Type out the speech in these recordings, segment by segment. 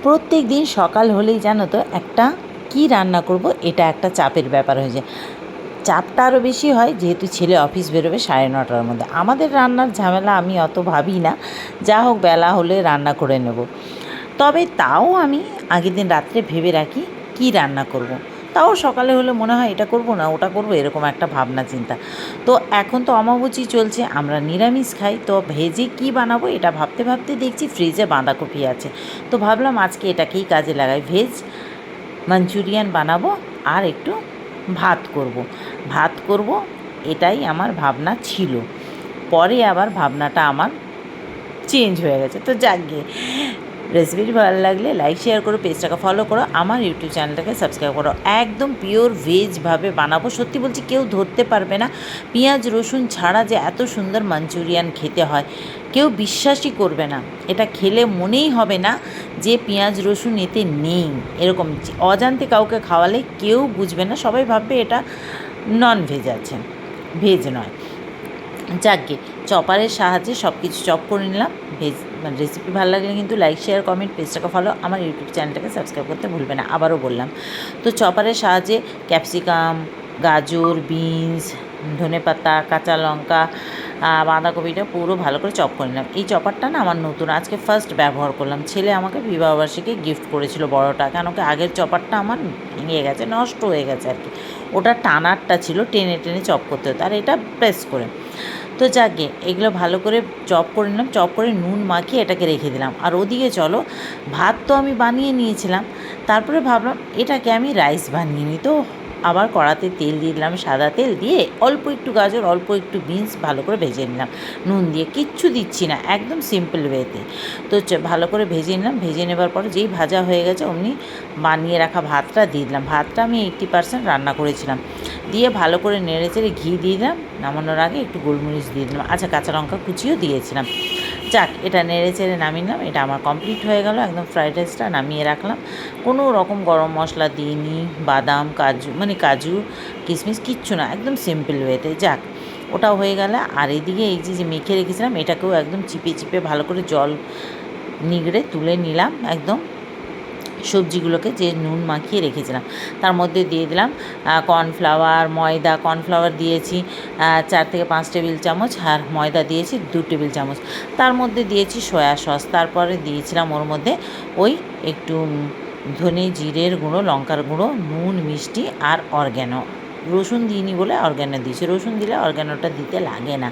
প্রত্যেক দিন সকাল হলেই জানো তো একটা কী রান্না করব এটা একটা চাপের ব্যাপার হয়ে যায়। চাপটা আরও বেশি হয় যেহেতু ছেলে অফিস বেরোবে 9:30টার মধ্যে। আমাদের রান্নার ঝামেলা আমি অত ভাবি না, যা হোক বেলা হলে রান্না করে নেব। তবে তাও আমি আগের দিন রাত্রে ভেবে রাখি কী রান্না করব। তাও সকালে হলে মনে হয় এটা করব না ওটা করব, এরকম একটা ভাবনা চিন্তা। তো এখন তো অমাবস্যা চলছে, আমরা নিরামিষ খাই, তো ভেজে কী বানাবো এটা ভাবতে ভাবতে দেখছি ফ্রিজে বাঁধাকপি আছে। তো ভাবলাম আজকে এটাকেই কাজে লাগাই, ভেজ মাঞ্চুরিয়ান বানাবো আর একটু ভাত করব, এটাই আমার ভাবনা ছিল। পরে আবার ভাবনাটা আমার চেঞ্জ হয়ে গেছে। তো যাকগে, রেসিপিটি ভালো লাগলে লাইক শেয়ার করো, পেজটাকে ফলো করো, আমার ইউটিউব চ্যানেলটাকে সাবস্ক্রাইব করো। একদম পিওর ভেজভাবে বানাবো, সত্যি বলছি কেউ ধরতে পারবে না পেঁয়াজ রসুন ছাড়া যে এত সুন্দর মাঞ্চুরিয়ান খেতে হয়। কেউ বিশ্বাসই করবে না, এটা খেলে মনেই হবে না যে পেঁয়াজ রসুন এতে নেই। এরকম অজান্তে কাউকে খাওয়ালে কেউ বুঝবে না, সবাই ভাববে এটা নন ভেজ আছে, ভেজ নয়। যাকগে, চপারের সাহায্যে সব কিছু চপ করে নিলাম। ভেজ রেসিপি ভালো লাগলে কিন্তু লাইক শেয়ার কমেন্ট, পেজটাকে ফলো, আমার ইউটিউব চ্যানেলটাকে সাবস্ক্রাইব করতে ভুলবে না, আবারও বললাম। তো চপারের সাহায্যে ক্যাপসিকাম, গাজর, বিনস, ধনেপাতা, কাঁচা লঙ্কা, বাঁধাকপিটা পুরো ভালো করে চপ করে নিলাম। এই চপারটা না আমার নতুন, আজকে ফার্স্ট ব্যবহার করলাম। ছেলে আমাকে বিবাহবার্ষিকী গিফট করেছিল বড়টা, কেন কি আগের চপারটা আমার ভেঙে গেছে, নষ্ট হয়ে গেছে আর কি। ওটা টানারটা ছিল, টেনে টেনে চপ করতে হতো, আর এটা প্রেস করে। তো যাকে এগুলো ভালো করে চপ করে নিলাম, চপ করে নুন মাখিয়ে এটাকে রেখে দিলাম। আর ওদিকে চলো, ভাত তো আমি বানিয়ে নিয়েছিলাম, তারপরে ভাবলাম এটাকে আমি রাইস বানিয়ে নিই। তো আবার কড়াতে তেল দিয়ে দিলাম, সাদা তেল দিয়ে অল্প একটু গাজর, অল্প একটু বিনস ভালো করে ভেজে নিলাম, নুন দিয়ে, কিচ্ছু দিচ্ছি না, একদম সিম্পল ওয়েতে। তো ভালো করে ভেজে নিলাম, ভেজে নেবার পর যেই ভাজা হয়ে গেছে অমনি বানিয়ে রাখা ভাতটা দিয়ে দিলাম। ভাতটা আমি 80% রান্না করেছিলাম, দিয়ে ভালো করে নেড়ে চেড়ে ঘি দিয়ে দিলাম, নামানোর আগে একটু গোলমরিচ দিয়ে দিলাম, আচ্ছা কাঁচা লঙ্কা কুচিও দিয়েছিলাম। যাক, এটা নেড়ে চেড়ে নামিয়ে নিলাম, এটা আমার কমপ্লিট হয়ে গেল। একদম ফ্রাইড রাইসটা নামিয়ে রাখলাম, কোনো রকম গরম মশলা দিইনি, বাদাম কাজু কিশমিশ কিচ্ছু না, একদম সিম্পল ওয়েতে। যাক, ওটাও হয়ে গেল। আর এদিকে এই যে মেখে রেখেছিলাম এটাকেও একদম চিপে চিপে ভালো করে জল নিগড়ে তুলে নিলাম, একদম সবজিগুলোকে যে নুন মাখিয়ে রেখেছিলাম তার মধ্যে দিয়ে দিলাম কর্নফ্লাওয়ার, ময়দা। কর্নফ্লাওয়ার দিয়েছি 4 থেকে 5 টেবিল চামচ, আর ময়দা দিয়েছি 2 টেবিল চামচ। তার মধ্যে দিয়েছি সয়া সস, তারপরে দিয়েছিলাম ওর মধ্যে ওই একটু ধনে জিরের গুঁড়ো, লঙ্কার গুঁড়ো, নুন, মিষ্টি আর অরগ্যানো। রসুন দিইনি বলে অরগ্যানো দিয়েছি, রসুন দিলে অরগ্যানোটা দিতে লাগে না।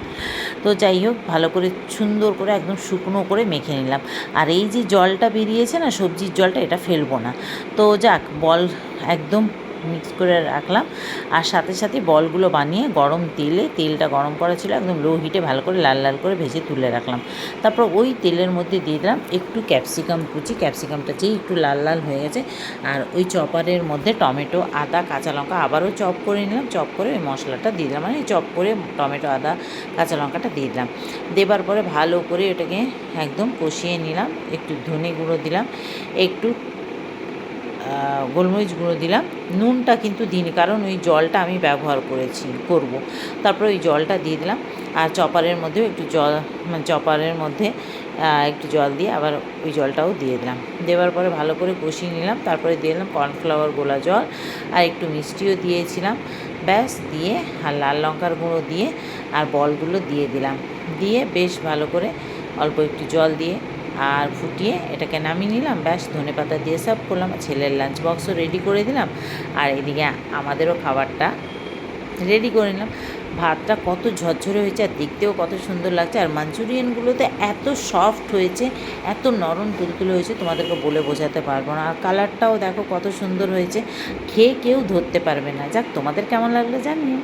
তো যাই হোক, ভালো করে সুন্দর করে একদম শুকনো করে মেখে নিলাম। আর এই যে জলটা বেরিয়েছে না, সবজির জলটা, এটা ফেলবো না। তো যাক, বল একদম মিক্স করে রাখলাম, আর সাথে সাথে বলগুলো বানিয়ে গরম তেলটা গরম করা ছিল, একদম লো হিটে ভালো করে লাল লাল করে ভেজে তুলে রাখলাম। তারপর ওই তেলের মধ্যে দিয়ে দিলাম একটু ক্যাপসিকাম কুচি, ক্যাপসিকামটা যেই একটু লাল লাল হয়ে গেছে, আর ওই চপারের মধ্যে টমেটো, আদা, কাঁচা লঙ্কা আবারও চপ করে নিলাম, চপ করে ওই মশলাটা দিয়ে দিলাম, মানে চপ করে টমেটো, আদা, কাঁচা লঙ্কাটা দিয়ে দিলাম। দেবার পরে ভালো করে ওটাকে একদম কষিয়ে নিলাম, একটু ধনে গুঁড়ো দিলাম, একটু গোলমরিচ গুঁড়ো দিলাম। নুনটা কিন্তু দিইনি, কারণ ওই জলটা আমি ব্যবহার করব। তারপরে ওই জলটা দিয়ে দিলাম, আর চপারের মধ্যেও একটু জল, চপারের মধ্যে একটু জল দিয়ে আবার ওই জলটাও দিয়ে দিলাম। দেওয়ার পরে ভালো করে কষিয়ে নিলাম, তারপরে দিয়ে দিলাম কর্নফ্লাওয়ার গোলা জল, আর একটু মিষ্টিও দিয়েছিলাম। ব্যাস, দিয়ে আর লাল লঙ্কার গুঁড়ো দিয়ে আর বলগুলো দিয়ে দিলাম, দিয়ে বেশ ভালো করে অল্প একটু জল দিয়ে আর ফুটিয়ে এটাকে নামিয়ে নিলাম। ব্যাস, ধনেপাতা দিয়ে সার্ভ করলাম, ছেলের লাঞ্চ বক্সও রেডি করে দিলাম, আর এদিকে আমাদেরও খাবারটা রেডি করে নিলাম। ভাতটা কত ঝরঝরে হয়েছে আর দেখতেও কত সুন্দর লাগছে, আর মাঞ্চুরিয়ানগুলোতে এত সফট হয়েছে, এত নরম তুলতুলে হয়েছে, তোমাদেরকে বলে বোঝাতে পারবো না। আর কালারটাও দেখো কত সুন্দর হয়েছে, খেয়ে কেউ ধরতে পারবে না। যাক, তোমাদের কেমন লাগলো জানিও।